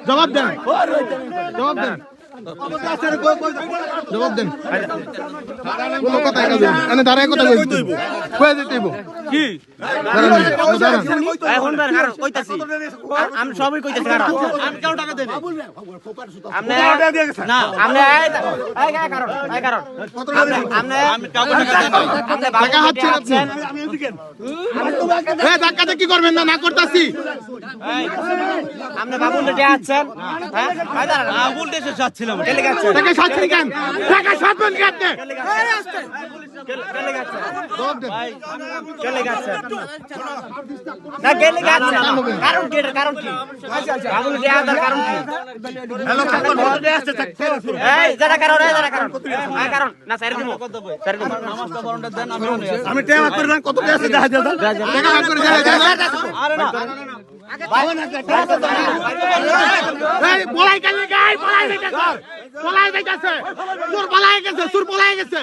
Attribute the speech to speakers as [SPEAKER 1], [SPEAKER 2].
[SPEAKER 1] জবাব দেন জবাব দেন কোনো কথা এনে দাঁড়ায় কথা কয়ে দিতে কি
[SPEAKER 2] আমি সবই কইতেছি
[SPEAKER 1] ধাক্কাতে কি করবেন না করতেছি
[SPEAKER 2] আপনি বাবুল রেটে আছেন বাবুল দেশে যাচ্ছিলাম
[SPEAKER 1] টাকা সাচ্ছেন কেন টাকা সাচ্ছেন কেন
[SPEAKER 2] কারণ কি বাবুল দেয়া দরকার কারণ কি যারা কারণ না স্যার দিব
[SPEAKER 1] আমি টাকা করে কত আছে দেখা দাও টাকা ভাগ করে আরে না এই পলাই গেল গাই পলাই যাইতাছে সুর পলাই গেছে